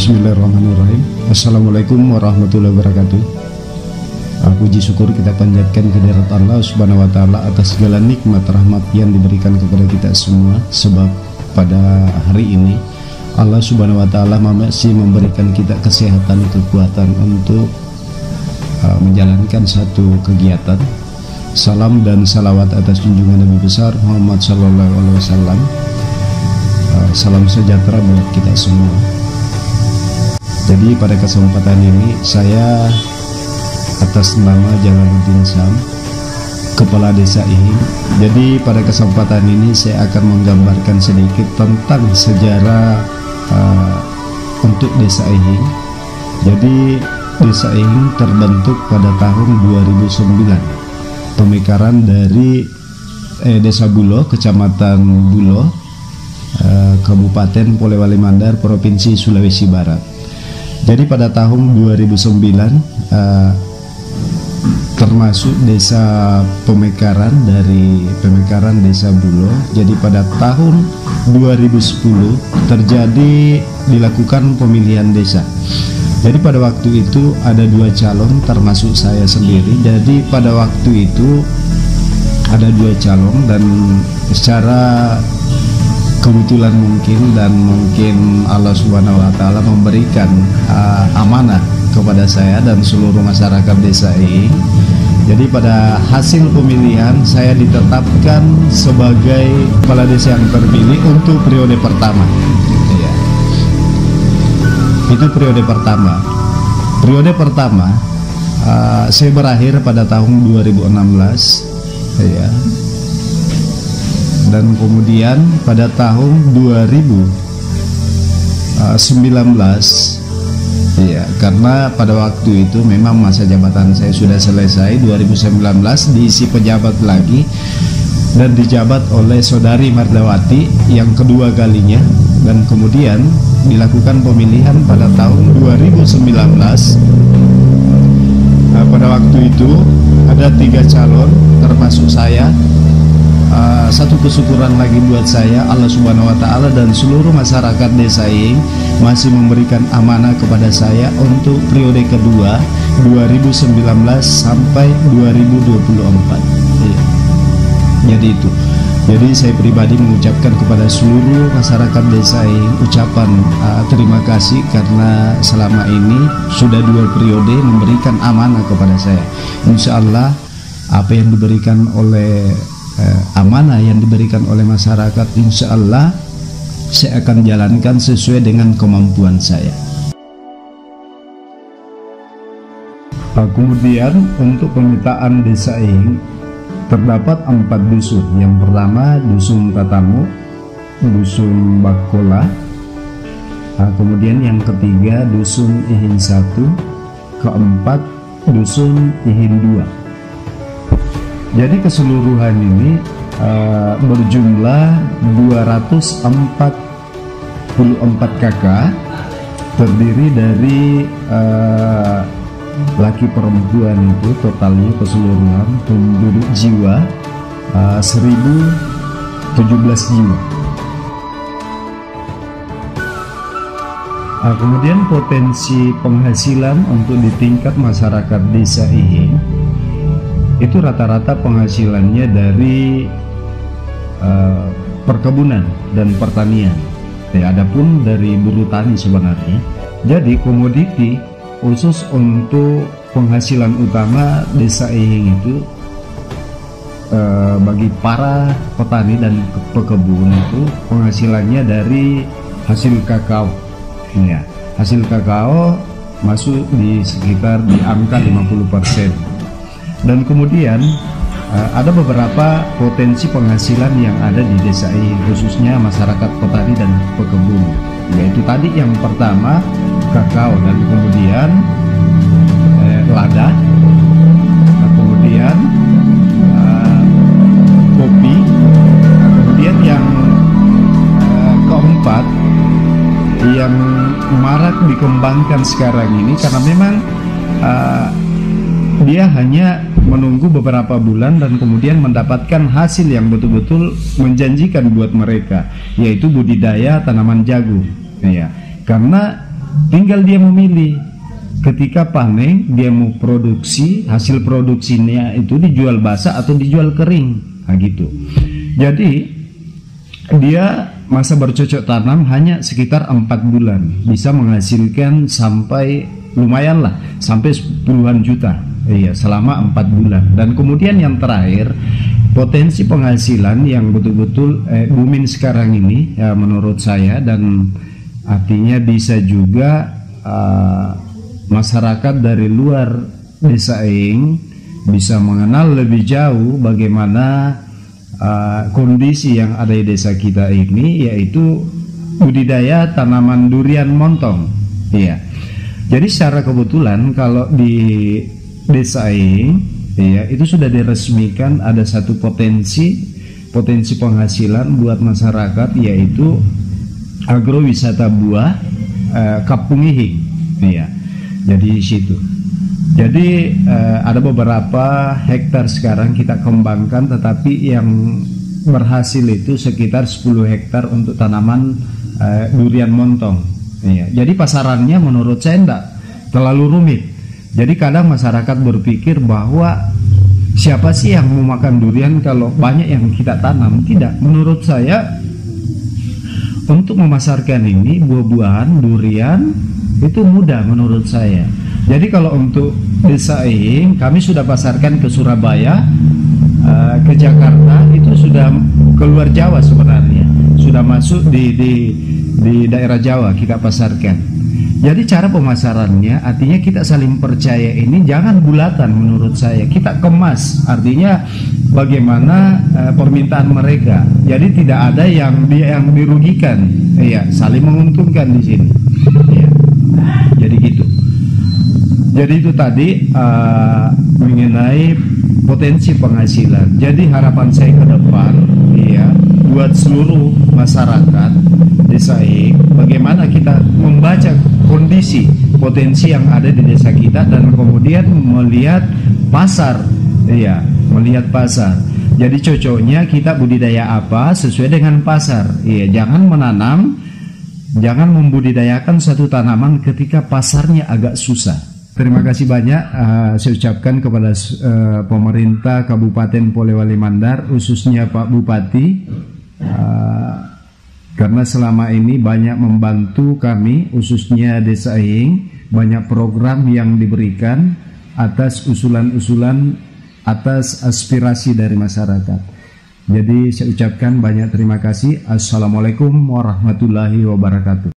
Bismillahirrahmanirrahim. Assalamualaikum warahmatullahi wabarakatuh. Puji syukur kita panjatkan kehadirat Allah Subhanahu wa Ta'ala atas segala nikmat rahmat yang diberikan kepada kita semua. Sebab pada hari ini Allah Subhanahu wa Ta'ala masih memberikan kita kesehatan, kekuatan untuk menjalankan satu kegiatan. Salam dan salawat atas junjungan Nabi besar Muhammad Sallallahu Alaihi Wasallam. Salam sejahtera buat kita semua. Jadi pada kesempatan ini saya atas nama Jalaluddin Sam, Kepala Desa Ihing. Jadi pada kesempatan ini saya akan menggambarkan sedikit tentang sejarah untuk Desa Ihing. Jadi Desa Ihing terbentuk pada tahun 2009. Pemekaran dari Desa Bulo, Kecamatan Bulo, Kabupaten Polewali Mandar, Provinsi Sulawesi Barat. Jadi pada tahun 2009 termasuk desa pemekaran dari pemekaran Desa Bulo. Jadi pada tahun 2010 dilakukan pemilihan desa. Jadi pada waktu itu ada 2 calon termasuk saya sendiri. Jadi pada waktu itu ada 2 calon dan secara kebetulan mungkin Allah Subhanahu wa Ta'ala memberikan amanah kepada saya dan seluruh masyarakat desa ini. Jadi pada hasil pemilihan saya ditetapkan sebagai kepala desa yang terpilih untuk periode pertama. Ya. Itu periode pertama. Periode pertama saya berakhir pada tahun 2016. Ya. Dan kemudian pada tahun 2019 ya, karena pada waktu itu memang masa jabatan saya sudah selesai. 2019 diisi pejabat lagi dan dijabat oleh Saudari Mardawati yang kedua kalinya, dan kemudian dilakukan pemilihan pada tahun 2019. Pada waktu itu ada 3 calon termasuk saya. Satu kesyukuran lagi buat saya, Allah Subhanahu wa Ta'ala dan seluruh masyarakat desa ini masih memberikan amanah kepada saya untuk periode kedua 2019 sampai 2024. Ya. Jadi itu. Jadi saya pribadi mengucapkan kepada seluruh masyarakat desa ini ucapan terima kasih karena selama ini sudah 2 periode memberikan amanah kepada saya. Insya Allah apa yang diberikan oleh amanah yang diberikan oleh masyarakat, insya Allah saya akan jalankan sesuai dengan kemampuan saya. Kemudian untuk pemetaan desa ini terdapat 4 dusun. Yang pertama Dusun Tatamu, Dusun Bakola, kemudian yang ketiga Dusun Ihing 1, keempat Dusun Ihing 2. Jadi keseluruhan ini berjumlah 244 kakak, terdiri dari laki perempuan itu totalnya keseluruhan penduduk jiwa 1017 jiwa. Kemudian potensi penghasilan untuk di tingkat masyarakat desa Ihing itu rata-rata penghasilannya dari perkebunan dan pertanian. Ya, adapun dari buruh tani sebenarnya. Jadi komoditi khusus untuk penghasilan utama desa Ihing itu bagi para petani dan pekebun itu penghasilannya dari hasil kakao. Ya, hasil kakao masuk di sekitar di angka 50%. Dan kemudian ada beberapa potensi penghasilan yang ada di desa ini, khususnya masyarakat petani dan pekebun, yaitu tadi yang pertama kakao, dan kemudian lada, kemudian kopi, kemudian yang keempat yang marak dikembangkan sekarang ini karena memang dia hanya menunggu beberapa bulan dan kemudian mendapatkan hasil yang betul-betul menjanjikan buat mereka, yaitu budidaya tanaman jagung. Ya, karena tinggal dia memilih. Ketika panen dia mau produksi, hasil produksinya itu dijual basah atau dijual kering, nah gitu. Jadi dia masa bercocok tanam hanya sekitar 4 bulan, bisa menghasilkan sampai lumayan lah, sampai puluhan juta, iya, selama 4 bulan. Dan kemudian yang terakhir, potensi penghasilan yang betul-betul booming sekarang ini, ya, menurut saya, dan artinya bisa juga masyarakat dari luar desa Aing bisa mengenal lebih jauh bagaimana kondisi yang ada di desa kita ini, yaitu budidaya tanaman durian montong. Iya. Jadi secara kebetulan kalau di desa Aing, ya, itu sudah diresmikan ada satu potensi penghasilan buat masyarakat, yaitu agrowisata buah Kapung Ihing. Ya, jadi di situ. Jadi ada beberapa hektar sekarang kita kembangkan, tetapi yang berhasil itu sekitar 10 hektar untuk tanaman durian montong. Ya, jadi pasarannya menurut saya tidak terlalu rumit. Jadi kadang masyarakat berpikir bahwa siapa sih yang mau makan durian kalau banyak yang kita tanam? Tidak, menurut saya untuk memasarkan ini buah-buahan durian itu mudah menurut saya. Jadi kalau untuk desa Ihing kami sudah pasarkan ke Surabaya, ke Jakarta, itu sudah keluar Jawa sebenarnya, sudah masuk di daerah Jawa kita pasarkan. Jadi cara pemasarannya artinya kita saling percaya, ini jangan bulatan menurut saya, kita kemas, artinya bagaimana permintaan mereka. Jadi tidak ada yang dirugikan, ya, saling menguntungkan di sini. Ya. Jadi gitu. Jadi itu tadi mengenai potensi penghasilan. Jadi harapan saya ke depan, ya, buat seluruh masyarakat desa Ihing, bagaimana kita membaca kondisi potensi yang ada di desa kita dan kemudian melihat pasar, ya, melihat pasar. Jadi cocoknya kita budidaya apa sesuai dengan pasar. Ya, jangan membudidayakan satu tanaman ketika pasarnya agak susah. Terima kasih banyak saya ucapkan kepada pemerintah Kabupaten Polewali Mandar, khususnya Pak Bupati, karena selama ini banyak membantu kami, khususnya desa Ihing, banyak program yang diberikan atas usulan-usulan, atas aspirasi dari masyarakat. Jadi saya ucapkan banyak terima kasih. Assalamualaikum warahmatullahi wabarakatuh.